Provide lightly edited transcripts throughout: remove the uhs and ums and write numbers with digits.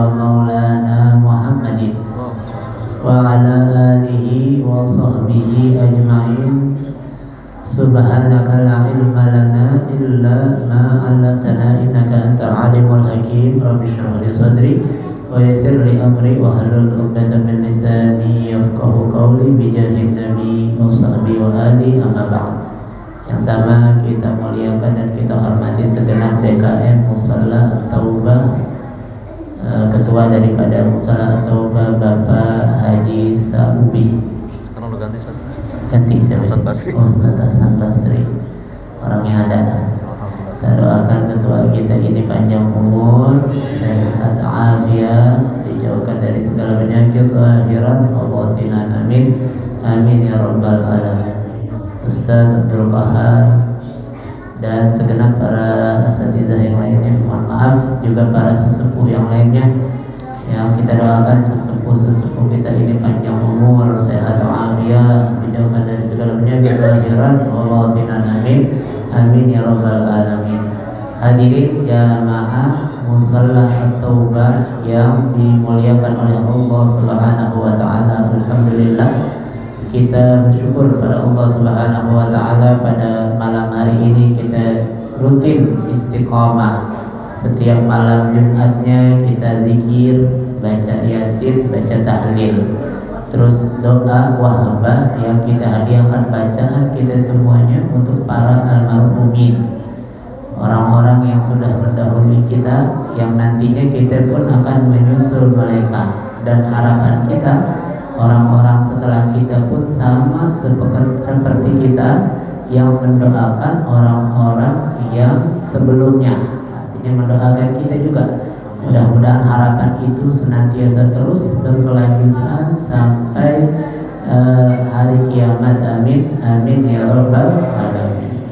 ومولانا محمد وعلى آله وصحبه أجمعين. سبحانك لا علم لنا إلا ما علمتنا إنك أنت العليم الحكيم. رب اشرح لي صدري ويسر لي أمري واحلل عقدة من لساني يفقهوا قولي بجاه النبي وصحبه وآله. أما بعد. Yang sama kita muliakan dan kita hormati segenap DKM Musalla At-Taubah, ketua daripada Musalla At-Taubah Bapak Haji Sa'ubi. Sekarang udah ganti siapa? Hasan Basri. Ustaz Hasan Basri, orang yang ada. Kita doakan ketua kita ini panjang umur, sehat afiat, dijauhkan dari segala penyakit zahiran wa batinan. Amin amin ya rabbal alamin. Ustaz Abdul Qahar dan segenap para asatizah yang lainnya, mohon maaf juga para sesepuh yang lainnya yang kita doakan sesepuh kita ini panjang umur, sehat afiat, dijauhkan dari segala penyakit zahiran wa batinan. Amin amin ya rabbal alamin. Hadirin jamaah Musalla At-Taubah yang dimuliakan oleh Allah Subhanahu wa taala. Alhamdulillah, kita bersyukur pada Allah Subhanahu wa taala pada malam hari ini kita rutin istiqomah. Setiap malam Jumatnya kita zikir, baca yasin, baca tahlil. Terus doa wahabah yang kita hadiahkan bacaan kita semuanya untuk para almarhumin, orang-orang yang sudah mendahului kita, yang nantinya kita pun akan menyusul mereka. Dan harapan kita orang-orang setelah kita pun sama seperti kita yang mendoakan orang-orang yang sebelumnya, artinya mendoakan kita juga. Mudah-mudahan harapan itu senantiasa terus berkelanjutan sampai hari kiamat. Amin amin ya rabbal alamin.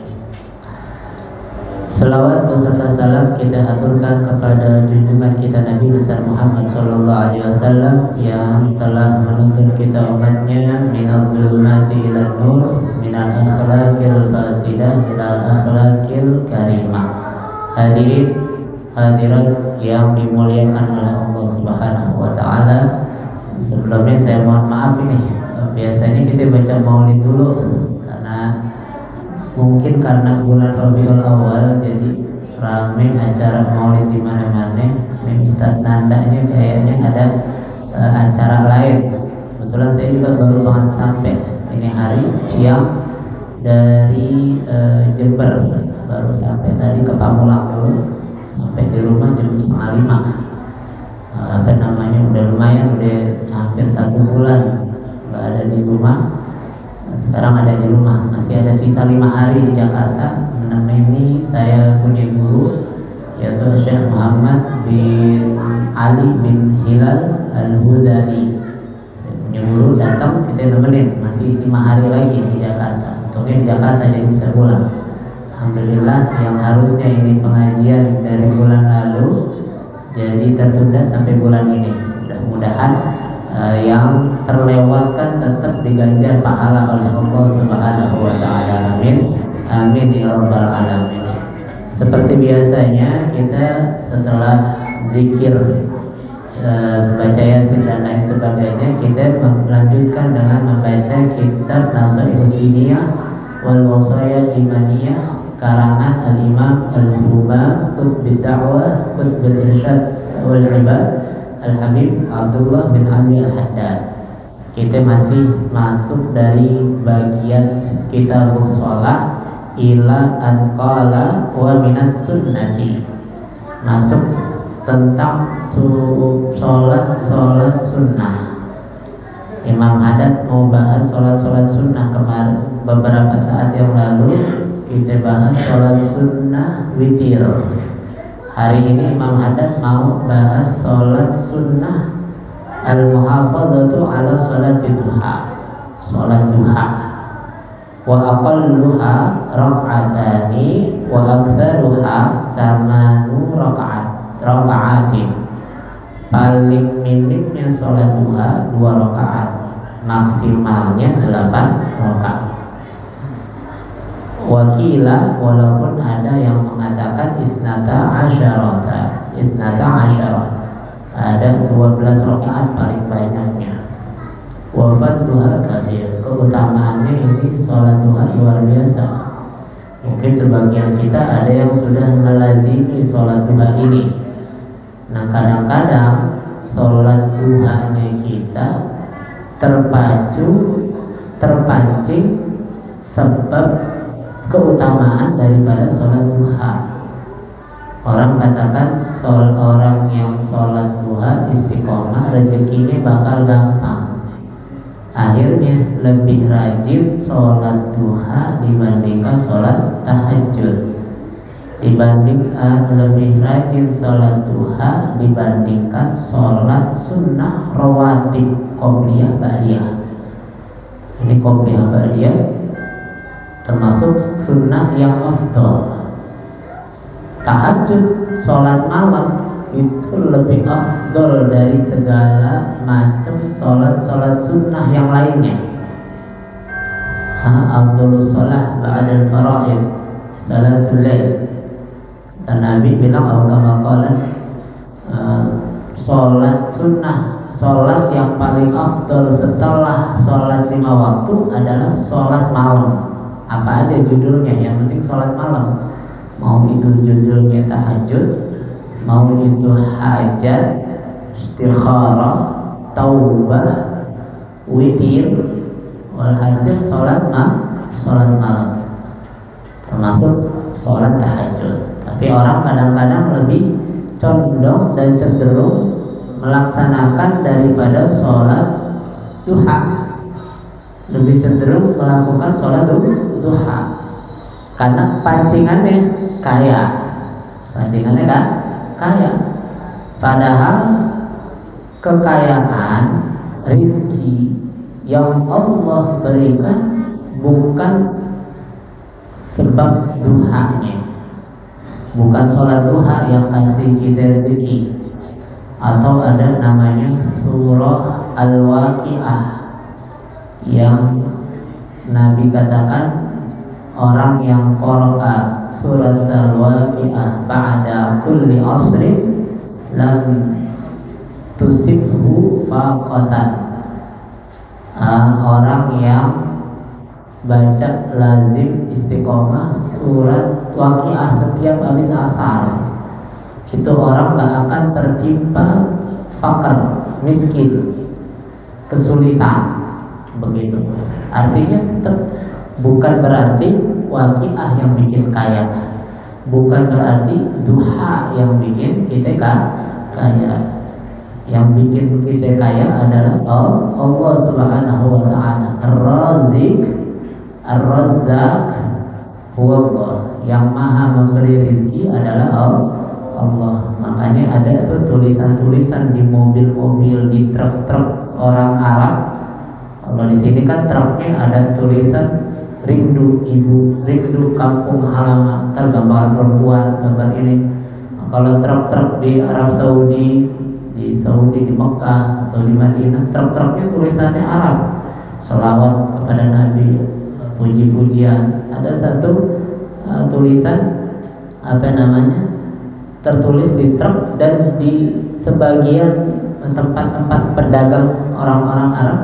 Salawat beserta salam kita aturkan kepada junjungan kita Nabi besar Muhammad sallallahu alaihi wasallam yang telah menuntun kita umatnya minal zulumati ilan nur, minal akhlaqil fasidah ilal akhlaqil karimah. Hadirin hadirat yang dimuliakan oleh Allah Subhanahu wa taala. Sebelumnya saya mohon maaf ini, biasanya kita baca maulid dulu mungkin karena bulan Rabiul Awal jadi ramai acara maulid di mana-mana. Ini Ustaz Nandanya kayaknya ada acara lain. Kebetulan saya juga baru banget sampai ini hari siang dari Jember, baru sampai tadi ke Pamulang dulu, sampai di rumah jam 4:30. Udah lumayan, udah hampir 1 bulan nggak ada di rumah. Sekarang ada di rumah, masih ada sisa 5 hari di Jakarta menemani saya punya guru, yaitu Syekh Muhammad bin Ali bin Hilal Al-Hudali. Saya punya guru datang, kita nemenin, masih 5 hari lagi di Jakarta. Untungnya di Jakarta jadi bisa pulang. Alhamdulillah, yang harusnya ini pengajian dari bulan lalu jadi tertunda sampai bulan ini. Mudah-mudahan yang terlewatkan tetap diganjar pahala oleh Allah Subhanahu wa taala. Amin amin ya rabbal alamin. Seperti biasanya kita setelah zikir, baca yasin dan lain sebagainya, kita melanjutkan dengan membaca kitab Nasaihud Diniyah wal Wasaya Imaniyah karangan Al-Imam Al-Humam Qutbid Da'wah Qutbul Irsyad wal Ibad Al-Habib Abdullah bin Ali Al-Haddad. Kita masih masuk dari bagian kitabus shalah ila anqala wa minas sunnati, masuk tentang sholat sunnah. Imam Haddad mau bahas sholat sunnah kemarin, beberapa saat yang lalu kita bahas sholat sunnah witir. Hari ini Imam Haddad mau bahas sholat sunnah al-muhafadzatu ala sholati duha, sholat duha. Wa aqalluha rak'atani wa aktsaruha samanu raka'atin. Paling minimnya sholat duha 2 rakaat, maksimalnya 8 rakaat. Wakilah, walaupun ada yang mengatakan isnata asyarah, ada 12 rakaat paling banyaknya. Wa fadluha kabir, keutamaannya ini sholat duha luar biasa. Mungkin sebagian kita ada yang sudah melazimi sholat duha ini. Nah, kadang-kadang sholat duhanya kita terpancing sebab keutamaan daripada sholat duha. Orang katakan orang yang sholat duha istiqomah rezekinya bakal gampang. Akhirnya lebih rajin sholat duha dibandingkan sholat tahajud. Lebih rajin sholat duha dibandingkan sholat sunnah rawatib qobliyah ba'diyah. Ini qobliyah ba'diyah termasuk sunnah yang afdal. Tahajud, sholat malam itu lebih afdal dari segala macam sholat sunnah yang lainnya. Afdalus sholat ba'dal faraid salatul lail. Dan Nabi bilang sholat sunnah, sholat yang paling afdal setelah sholat 5 waktu adalah sholat malam. Apa aja judulnya, yang penting sholat malam. Mau itu judulnya tahajud, mau itu hajat, istikharah, taubah, witir, walhasil sholat malam, termasuk sholat tahajud. Tapi orang kadang-kadang lebih condong dan cenderung melaksanakan daripada sholat duha, lebih cenderung melakukan sholat duha karena pancingannya kaya. Padahal kekayaan rizki yang Allah berikan bukan sebab duhanya, bukan sholat duha yang kasih kita rezeki. Atau ada namanya surah Al-Waqi'ah yang Nabi katakan orang yang qara'a surat Al-Waqi'ah ba'da kulli asrin lam tusibhu faqatan. Orang yang baca lazim istiqomah surat Waqi'ah setiap habis asar, itu orang gak akan tertimpa fakir, miskin, kesulitan. Begitu. Artinya tetap bukan berarti Waqi'ah yang bikin kaya, bukan berarti duha yang bikin kita kaya. Yang bikin kita kaya adalah Allah Subhanahu wa ta'ala. Ar-Razik, Ar-Razzaq huwa Allah. Yang maha memberi rezeki adalah Allah. Makanya ada tuh tulisan-tulisan di mobil-mobil, di truk-truk orang Arab. Kalau di sini kan truknya ada tulisan rindu ibu, rindu kampung halaman, tergambar perempuan, gambar ini. Kalau truk-truk di Arab Saudi, di Mekah atau di Madinah, truk-truknya tulisannya Arab, selawat kepada Nabi, puji-pujian. Ada satu tulisan tertulis di truk dan di sebagian tempat-tempat pedagang orang-orang Arab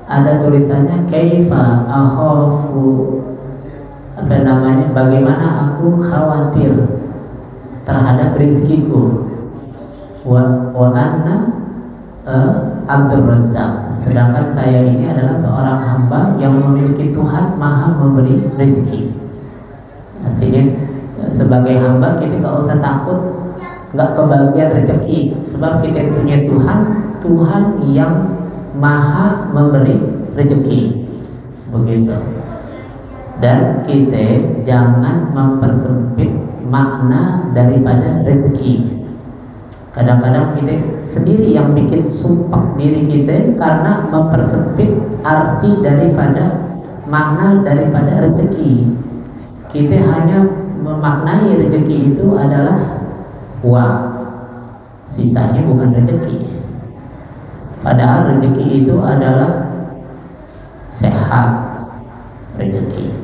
ada tulisannya kaifa akhafu, bagaimana aku khawatir terhadap rizkiku, wa anna Abdur Razzaq, sedangkan saya ini adalah seorang hamba yang memiliki Tuhan maha memberi rezeki. Artinya sebagai hamba kita gak usah takut gak kebagian rezeki, sebab kita punya Tuhan yang maha memberi rezeki. Begitu. Dan kita jangan mempersempit makna daripada rezeki. Kadang-kadang kita sendiri yang bikin sumpah diri kita karena mempersempit arti daripada makna daripada rezeki. Kita hanya memaknai rezeki itu adalah uang, sisanya bukan rezeki. Padahal rezeki itu adalah sehat, rezeki.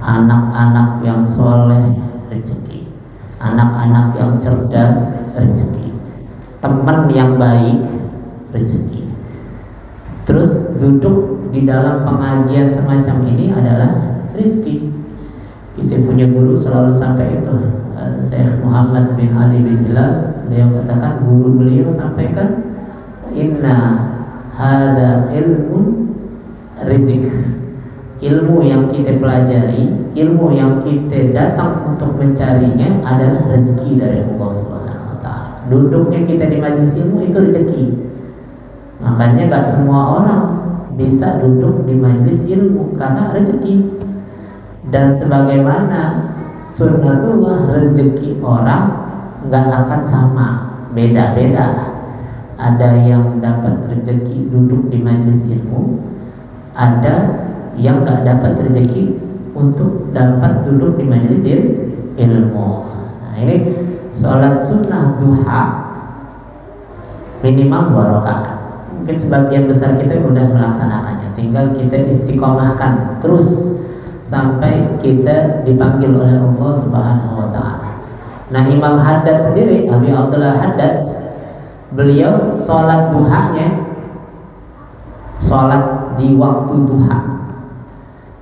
Anak-anak yang soleh, rezeki. Anak-anak yang cerdas, rezeki. teman yang baik, rezeki. Terus duduk di dalam pengajian semacam ini adalah rezeki. Kita punya guru selalu sampai itu, Syekh Muhammad bin Ali bin Hilal. Beliau katakan, guru beliau sampaikan, inna hada ilmun rizik. Ilmu yang kita pelajari, ilmu yang kita datang untuk mencarinya adalah rezeki dari Allah Subhanahu wa Ta'ala. Duduknya kita di majelis ilmu itu rezeki. Makanya gak semua orang bisa duduk di majelis ilmu karena rezeki. Dan sebagaimana sunnatullah, rezeki orang gak akan sama, beda-beda. Ada yang dapat rezeki duduk di majelis ilmu, ada yang gak dapat rezeki untuk dapat duduk di majelis ilmu. Nah, ini sholat sunnah duha minimal 2 rakaat. Mungkin sebagian besar kita sudah melaksanakannya, tinggal kita istiqomahkan terus sampai kita dipanggil oleh Allah Subhanahu wa Ta'ala. Nah, Imam Haddad sendiri, Abi Abdullah Haddad, beliau sholat duhanya, sholat di waktu duha.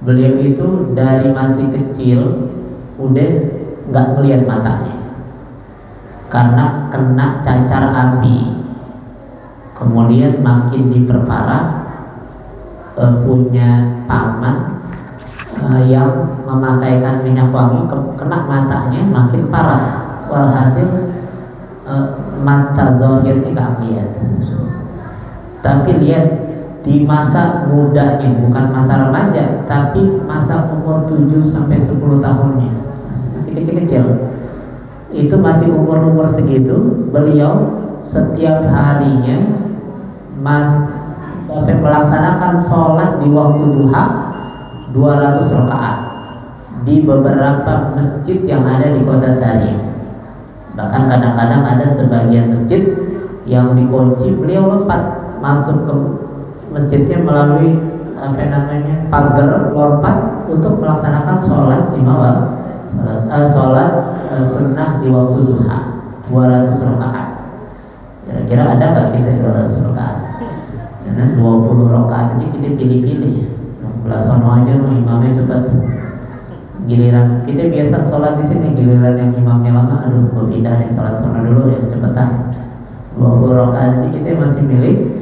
Beliau itu dari masih kecil udah nggak melihat matanya karena kena cacar api. Kemudian makin diperparah, punya paman yang memakaikan minyak wangi, kena matanya makin parah. Walhasil mata zahirnya nggak lihat, tapi lihat di masa mudanya, bukan masa remaja, tapi masa umur 7-10 tahunnya, masih kecil-kecil. Itu masih umur segitu, beliau setiap harinya melaksanakan sholat di waktu duha 200 rakaat di beberapa masjid yang ada di kota Tarim. Bahkan kadang-kadang ada sebagian masjid yang dikunci, beliau lompat masuk ke masjidnya melalui pagar, lompat untuk melaksanakan sholat sunnah di waktu duha 200 rakaat. Kira-kira ada nggak kita 200 rakaat? Karena 20 rakaat aja kita pilih-pilih. Belasono aja imamnya cepat. Giliran kita biasa sholat di sini, giliran yang imamnya lama, aduh gue pindah nih sholat sunnah dulu ya, cepetan. 20 rakaat aja kita masih milih.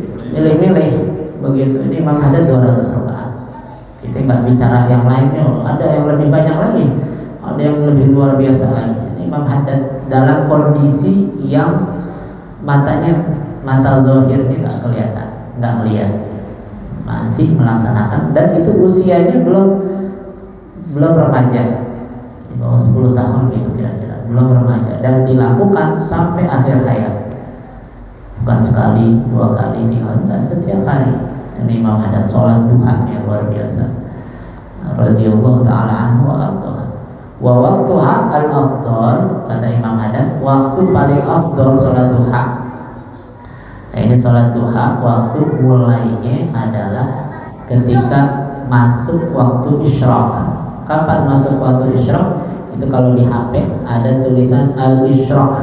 Begitu ini Imam Haddad 200 rakaat. Kita nggak bicara yang lainnya, ada yang lebih banyak lagi, ada yang lebih luar biasa lagi. Ini Imam Haddad dalam kondisi yang mata zahirnya nggak kelihatan, nggak melihat, masih melaksanakan, dan itu usianya belum remaja, di bawah 10 tahun gitu kira-kira, belum remaja, dan dilakukan sampai akhir hayat. Bukan sekali, 2 kali, 3 kali, setiap hari. Ini Imam Haddad sholat duhanya luar biasa, radhiyallahu ta'ala anhu wa ardhah. Wa waktuha al-afdal, kata Imam Haddad, waktu paling afdal sholat duha. Nah, ini sholat duha, waktu mulainya adalah ketika masuk waktu isyraq. Kapan masuk waktu isyraq? Itu kalau di HP ada tulisan al-isyraq.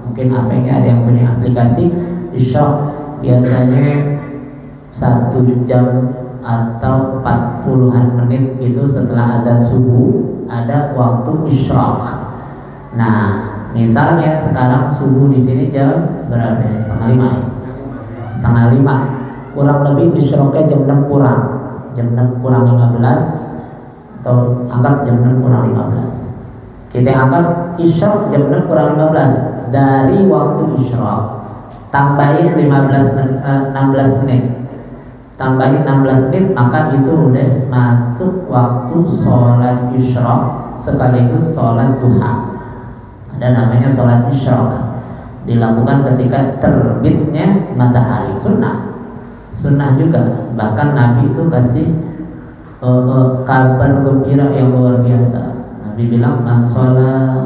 Mungkin HP-nya ada yang punya aplikasi isyraq. Biasanya 1 jam atau 40-an menit gitu setelah adzan subuh ada waktu isyraq. Nah, misalnya sekarang subuh di sini jam berapa? 4:30 ya? 4:30. Kurang lebih isyraqnya jam 6 kurang. Jam 6 kurang 15, atau anggap jam 6 kurang 15. Kita anggap isyraq jam 6 kurang 15 dari waktu isyraq. Tambahin 16 menit. Tambahin 16 menit, maka itu udah masuk waktu sholat isyraq sekaligus sholat duha. Ada namanya sholat isyraq, dilakukan ketika terbitnya matahari. Sunnah juga. Bahkan Nabi itu kasih kabar gembira yang luar biasa. Nabi bilang, man sholat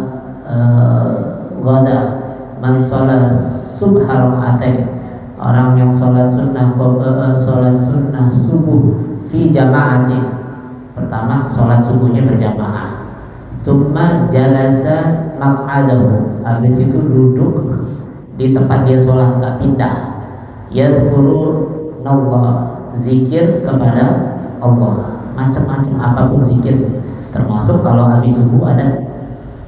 man sholat subha raka'atain, orang yang sholat sunnah subuh fi jama'atin. Pertama, sholat subuhnya berjamaah. Tsumma jalasa maq'adahu, habis itu duduk di tempat dia sholat, nggak pindah. Yadhkurunallah, zikir kepada Allah, macam-macam apapun zikir, termasuk kalau habis subuh ada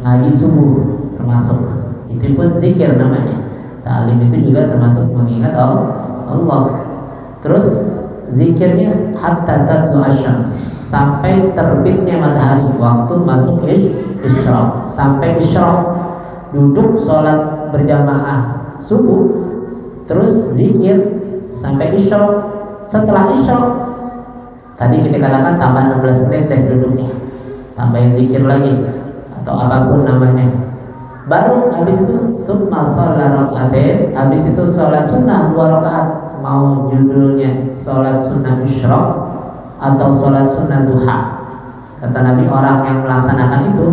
ngaji subuh, termasuk itu pun zikir namanya. Ta'lim itu juga termasuk mengingat Allah. Terus zikirnya hatta tatlu asyams, sampai terbitnya matahari, waktu masuk isyraq, sampai isyraq duduk sholat berjamaah subuh, terus zikir sampai isyraq. Setelah isyraq tadi kita katakan tambah 16 menit deh duduknya, tambahin zikir lagi atau apapun namanya. Baru habis itu summa shalla rakaatain, habis itu sholat sunnah 2 rakaat. Mau judulnya sholat sunnah isyraq atau sholat sunnah duha, kata Nabi, orang yang melaksanakan itu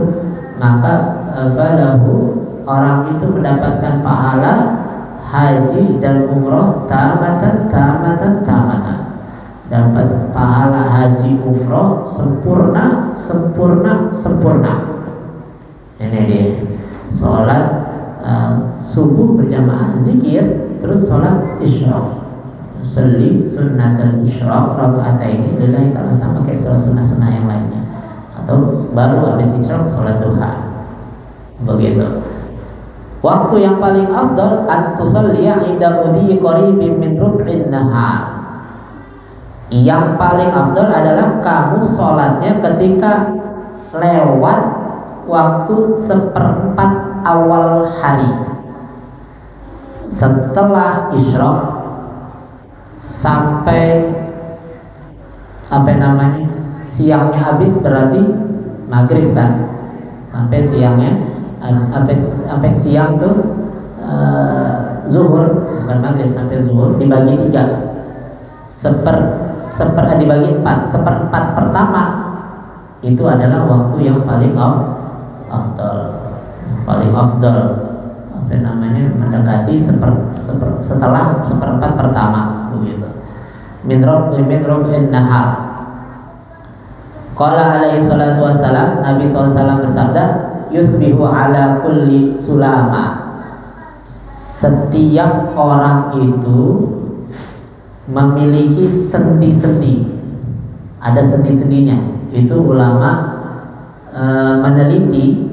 maka falahu, orang itu mendapatkan pahala haji dan umroh tamatan, dapat pahala haji umroh sempurna. Ini dia sholat subuh berjamaah, zikir, terus sholat isyraq. Sholli sunnatal isyraq raka'ataini lillahi ta'ala, sama kayak sholat sunnah yang lainnya. Atau baru habis isyraq sholat duha, begitu. Waktu yang paling afdal an tusalliya inda mudi qaribin min rub'in nahar. Yang paling afdal adalah kamu sholatnya ketika lewat waktu 1/4 awal hari, setelah isyraq sampai siangnya habis, berarti maghrib kan, sampai siangnya sampai siang tuh zuhur, bukan maghrib, sampai zuhur dibagi 3, dibagi 4, 1/4 pertama itu adalah waktu yang paling afdal, mendekati setelah 1/4 pertama, begitu. Min rub'in nahar. Qala alaihi salatu wassalam, Nabi SAW bersabda, yusbihu ala kulli sulama, setiap orang itu memiliki sendi-sendi, ada sendi-sendinya. Itu ulama meneliti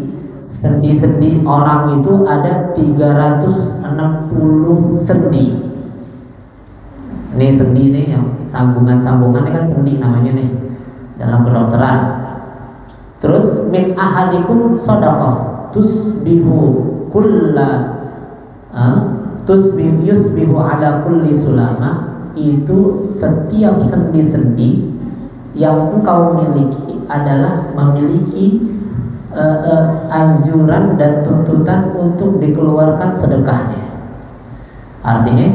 sendi-sendi orang itu ada 360 sendi. Ini sendi nih, yang sambungan-sambungan ini kan sendi namanya nih dalam kedokteran. Terus min ahadikum shadaqah yusbihu ala kulli sulama, itu setiap sendi-sendi yang engkau miliki adalah memiliki anjuran dan tuntutan untuk dikeluarkan sedekahnya. Artinya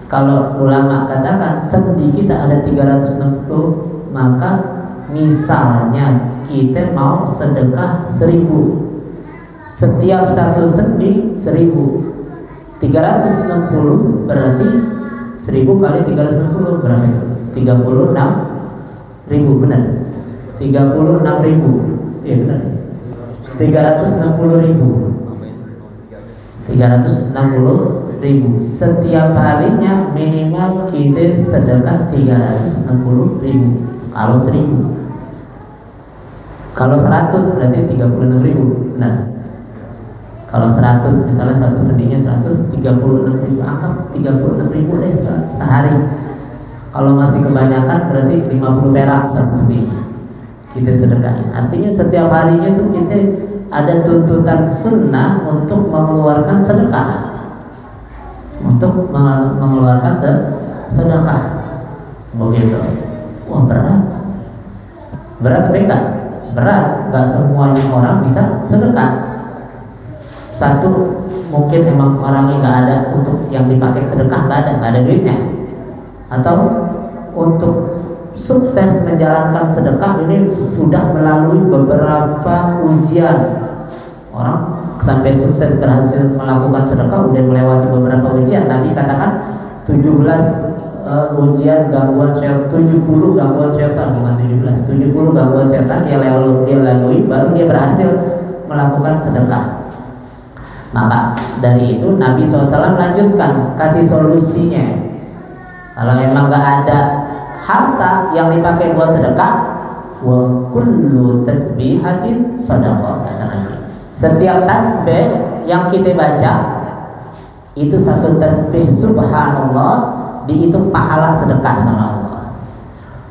kalau ulama katakan sendi kita ada 360, maka misalnya kita mau sedekah 1000, setiap satu sendi 1000, 360 berarti 1000 kali 360 berapa itu? 36.000, benar? 36.000, iya benar. 360.000 setiap harinya, minimal kita sedekah 360.000. Kalau 1000, kalau 100 berarti 36.000, benar. Kalau 100 misalnya satu sendinya 136.000, anggap 36.000 deh sehari. Kalau masih kebanyakan berarti 50 perak satu sendinya kita sedekahin. Artinya setiap harinya tuh kita ada tuntutan sunnah untuk mengeluarkan sedekah, untuk mengeluarkan sedekah, begitu. Wah, berat apa enggak? Berat, nggak semuanya orang bisa sedekah. Satu, mungkin emang orangnya nggak ada untuk yang dipakai sedekah, nggak ada duitnya, atau untuk sukses menjalankan sedekah ini sudah melalui beberapa ujian. Orang sampai sukses berhasil melakukan sedekah udah melewati beberapa ujian. Nabi katakan 17 ujian gangguan syaitan, 70 gangguan syaitan, bukan 17, 70 gangguan syaitan dia lalui baru dia berhasil melakukan sedekah. Maka dari itu Nabi SAW lanjutkan kasih solusinya. Kalau memang nggak ada harta yang dipakai buat sedekah, wa kullu tasbihatin shadaqah, kata Nabi. Setiap tasbih yang kita baca itu satu tasbih subhanallah dihitung pahala sedekah sama Allah.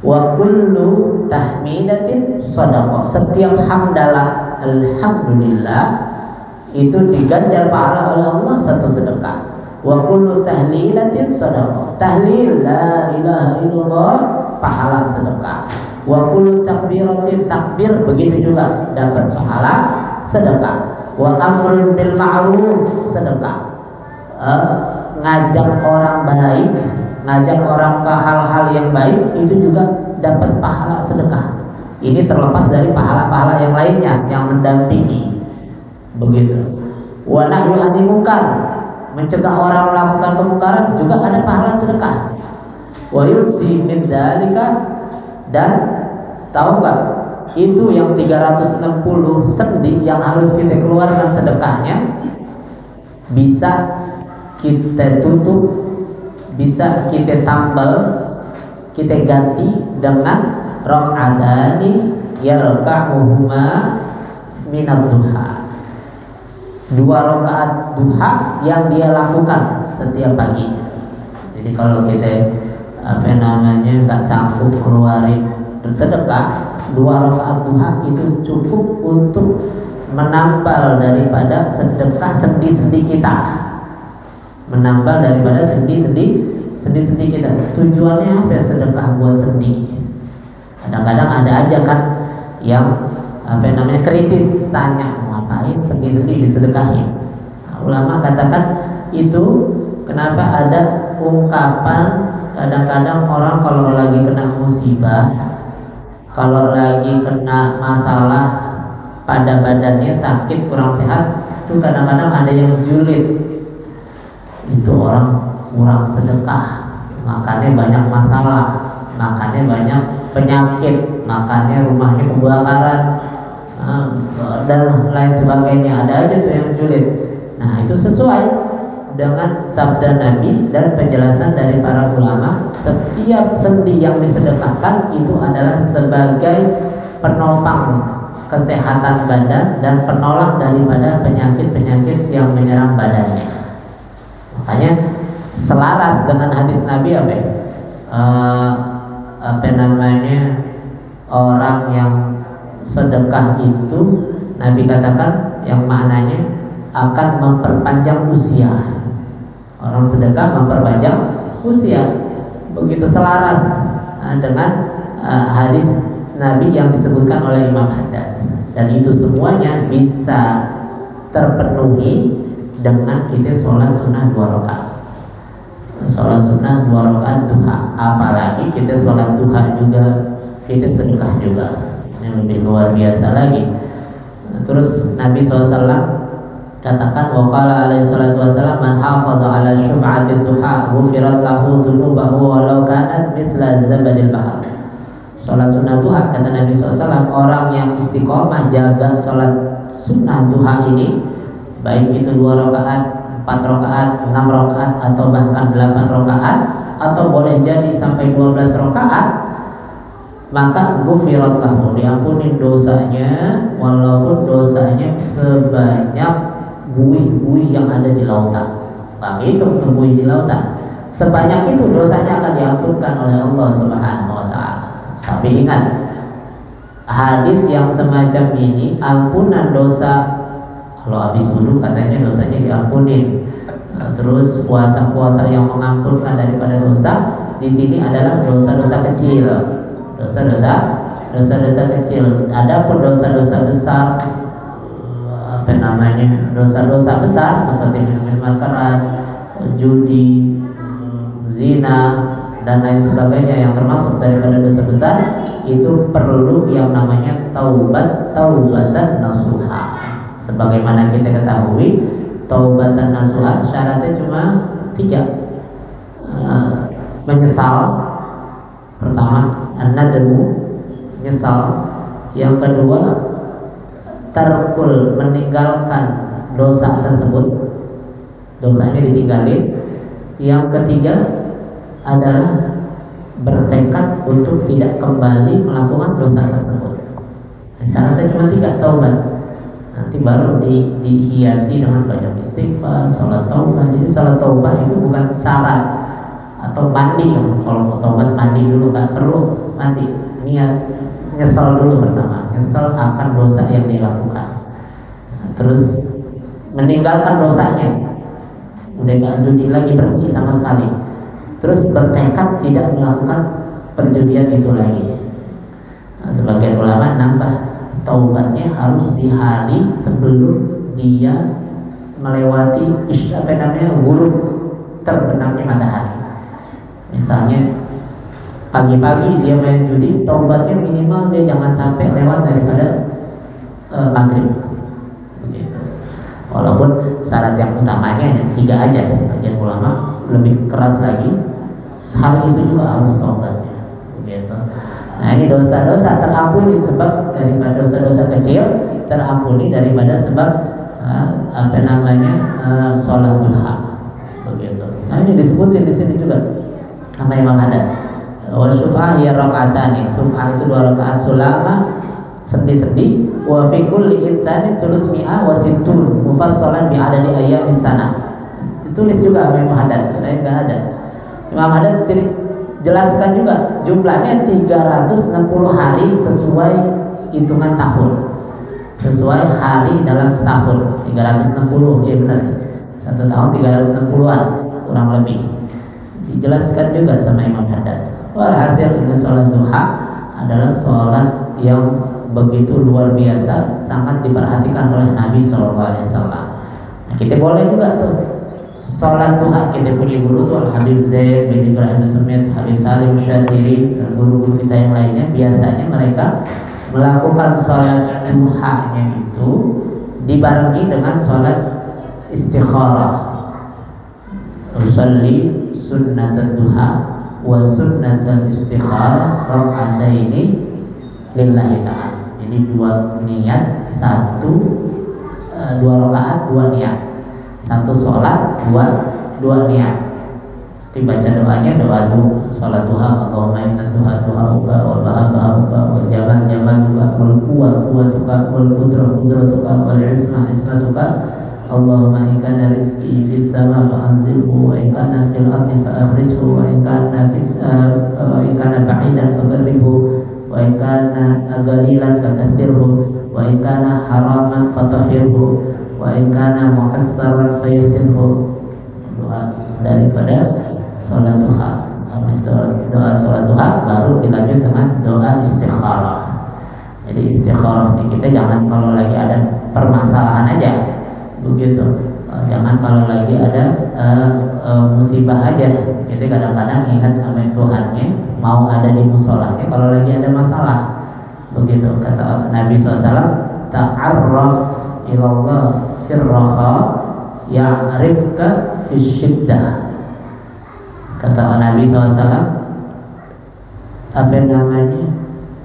Wa kullu tahmidatin shadaqah, setiap hamdalah alhamdulillah itu diganjar pahala oleh Allah satu sedekah. Wa kullu tahlilatin shadaqah, tahlil la ilaha illallah pahala sedekah. Wa kullu takbiratin, takbir begitu juga dapat pahala sedekah. Wa amrun bil ma'ruf, sedekah. Ngajak orang baik, ngajak orang ke hal-hal yang baik itu juga dapat pahala sedekah. Ini terlepas dari pahala-pahala yang lainnya yang mendampingi. Begitu. Wa nahyu 'anil munkar, mencegah orang melakukan kemungkaran juga ada pahala sedekah. Wa yudzi min dzalika, dan tahu nggak itu yang 360 sendi yang harus kita keluarkan sedekahnya bisa kita tutup, bisa kita tambal, kita ganti dengan rakaatani yarka'uhuma minad duha, 2 rakaat duha yang dia lakukan setiap pagi. Jadi kalau kita nggak sanggup keluarin bersedekah, 2 rakaat duha itu cukup untuk menambal daripada sedekah sendi-sendi kita, menambal daripada sendi-sendi kita. Tujuannya apa ya sedekah buat sendi? Kadang-kadang ada aja kan yang kritis, tanya mau ngapain sendi-sendi disedekahin. Nah, ulama katakan itu kenapa ada ungkapan kadang-kadang orang kalau lagi kena musibah, kalau lagi kena masalah pada badannya sakit kurang sehat, itu kadang-kadang ada yang julid, itu orang kurang sedekah, makanya banyak masalah, makanya banyak penyakit, makanya rumahnya kebakaran dan lain sebagainya. Ada aja tuh yang julid. Nah itu sesuai dengan sabda Nabi dan penjelasan dari para ulama. Setiap sendi yang disedekahkan itu adalah sebagai penopang kesehatan badan dan penolak daripada penyakit-penyakit yang menyerang badannya. Makanya selaras dengan hadis Nabi orang yang sedekah itu Nabi katakan yang maknanya akan memperpanjang usia. Orang sedekah memperpanjang usia. Begitu selaras dengan hadis Nabi yang disebutkan oleh Imam Haddad. Dan itu semuanya bisa terpenuhi dengan kita sholat sunnah 2 rakaat. Sholat sunnah 2 rakaat duha. Apalagi kita sholat duha juga, kita sedekah juga. Yang lebih luar biasa lagi. Terus Nabi SAW katakan, waqala alaihi salatu wassalam, man hafadha ala syuf'ati duha ghufirat lahu dhunubahu walau kanat misla zabadil bahr. Sholat sunnah duha, kata Nabi SAW, orang yang istiqomah jaga sholat sunnah duha ini, baik itu 2 rakaat, 4 rakaat, 6 rakaat, atau bahkan 8 rakaat, atau boleh jadi sampai 12 rakaat, maka ghufirat lahu, diampuni dosanya, walaupun dosanya sebanyak buih-buih yang ada di lautan. Nggak hitung tuh buih di lautan. Sebanyak itu dosanya akan diampunkan oleh Allah Subhanahu wa ta'ala. Tapi ingat, hadis yang semacam ini, ampunan dosa, kalau habis wudhu katanya dosanya diampunin. Terus puasa-puasa yang mengampunkan daripada dosa, di sini adalah dosa-dosa kecil. Dosa-dosa kecil. Adapun dosa-dosa besar, dosa-dosa besar seperti minuman keras, judi, zina, dan lain sebagainya yang termasuk daripada dosa besar, itu perlu yang namanya taubatan nasuha. Sebagaimana kita ketahui, taubatan nasuha syaratnya cuma 3. Menyesal, pertama, an-nadamu, menyesal. Yang kedua, tarkul, meninggalkan dosa tersebut, dosanya ditinggalin. Yang ketiga adalah bertekad untuk tidak kembali melakukan dosa tersebut. Syaratnya cuma 3, taubat. Nanti baru dihiasi dengan banyak istighfar, sholat taubah. Jadi sholat taubah itu bukan syarat atau mandi. Kalau mau taubat mandi dulu, nggak perlu mandi. Niat nyesal dulu pertama, nyesal akan dosa yang dilakukan. Terus meninggalkan dosanya, udah nggak judi lagi, berhenti sama sekali. Terus bertekad tidak melakukan perjudian itu lagi. Nah, sebagian ulama nambah, taubatnya harus di hari sebelum dia melewati gurub terbenamnya matahari. Misalnya pagi-pagi dia main judi, taubatnya minimal dia jangan sampai lewat daripada maghrib. Begitu. Walaupun syarat yang utamanya hanya 3 aja, sebagian ulama lebih keras lagi, hal itu juga harus taubatnya. Begitu. Nah, ini dosa-dosa terampuni sebab daripada dosa-dosa kecil, terampuni daripada sebab sholat duha. Begitu. Nah, ini disebutin di sini juga sama Imam Haddad. Wa syuf'ah ya raka'atani. Syuf'ah itu 2 rakaat sulama sendi-sendi. Wa fi kulli insanin sulus mi'a wa sittun mufassalan bi adadi ayyamis sana. Ditulis juga sama Imam Haddad, karena enggak ada. Imam Haddad jelaskan juga jumlahnya 360 hari sesuai hitungan tahun, sesuai hari dalam setahun. 360, ya benar, 1 tahun 360-an kurang lebih. Dijelaskan juga sama Imam Haddad. Walhasil ini sholat duha adalah sholat yang begitu luar biasa, sangat diperhatikan oleh Nabi SAW. Nah, kita boleh juga tuh sholat duha. Kita punya guru tuh Al-Habib Zaid bin Ibrahim Sumit, Habib Salim Syatiri, dan guru-guru kita yang lainnya. Biasanya mereka melakukan sholat duhanya itu dibarengi dengan sholat istikharah. Usalli sunnatul duha wa sunnatul istikharah raka'ataini lillahi ta'ala. Jadi 2 niat, 2 rakaat, 2 niat. 1 sholat, 2 niat. Dibaca doanya, doa sholat duha. Allahumma inna duha duhauka wal bahabuka wal jamal jamaluka wal quwwatuka wal qudratuka wal ismatuka. Allahumma in kana rizqi fis sama fa anzilhu wa in kana fil ardi fa akhrijhu wa in kana ba'idan fa qarribhu wa in kana qalilan fa kaththirhu wa in kana haraman fa tahhirhu wa in kana mu'assaran fa yassirhu. Doa daripada sholat duha. Habis doa sholat duha baru dilanjut dengan doa istikharah. Jadi istikharah ini kita jangan kalau lagi ada permasalahan aja, begitu. Jangan kalau lagi ada musibah aja. Kita kadang-kadang ingat sama Tuhannya, mau ada di musolahnya kalau lagi ada masalah. Begitu kata Nabi SAW, ta'arraf ilallah firraha ya'rifka fisyiddah. Kata Nabi SAW,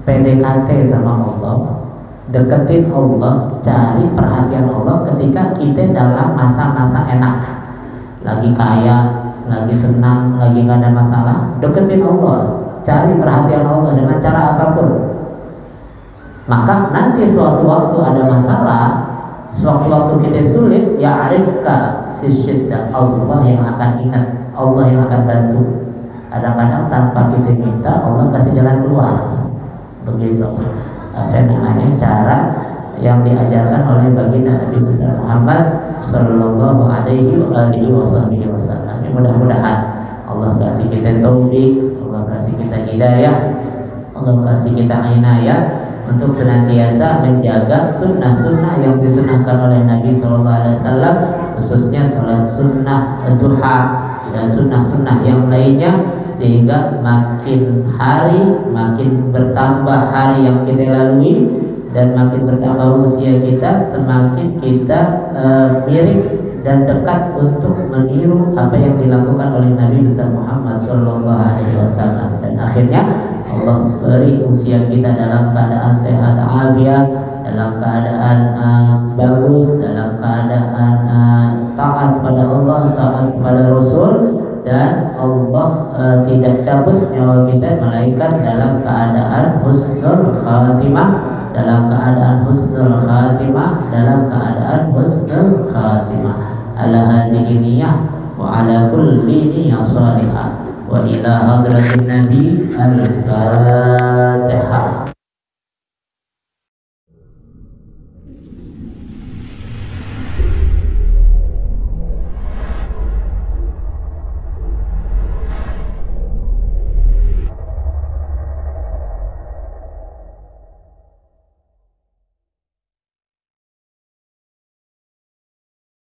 PDKT sama Allah, deketin Allah, cari perhatian Allah ketika kita dalam masa-masa enak, lagi kaya, lagi senang, lagi gak ada masalah. Deketin Allah, cari perhatian Allah dengan cara apapun. Maka nanti suatu waktu ada masalah, suatu waktu kita sulit, ya arifka fisyiddah, Allah yang akan ingat, Allah yang akan bantu. Kadang-kadang tanpa kita minta, Allah kasih jalan keluar. Begitu. Ada namanya cara yang diajarkan oleh baginda Nabi besar Muhammad Sallallahu Alaihi Wasallam. Mudah-mudahan Allah kasih kita taufik, Allah kasih kita hidayah, Allah kasih kita inayah untuk senantiasa menjaga sunnah-sunnah yang disunahkan oleh Nabi Sallallahu Alaihi Wasallam, khususnya sholat sunnah duha dan sunnah-sunnah yang lainnya, sehingga makin hari makin bertambah hari yang kita lalui dan makin bertambah usia kita, semakin kita mirip dan dekat untuk meniru apa yang dilakukan oleh Nabi besar Muhammad Sallallahu Alaihi Wasallam. Dan akhirnya Allah beri usia kita dalam keadaan sehat afiat dalam keadaan bagus, dalam keadaan taat pada Allah, taat pada Rasul, dan Allah tidak cabut nyawa kita melainkan dalam keadaan husnul khatimah, dalam keadaan husnul khatimah, dalam keadaan husnul khatimah. Ala hadhihi niyyah wa ala kulli niyyah salihah wa ila hadratin nabi al-fatihah.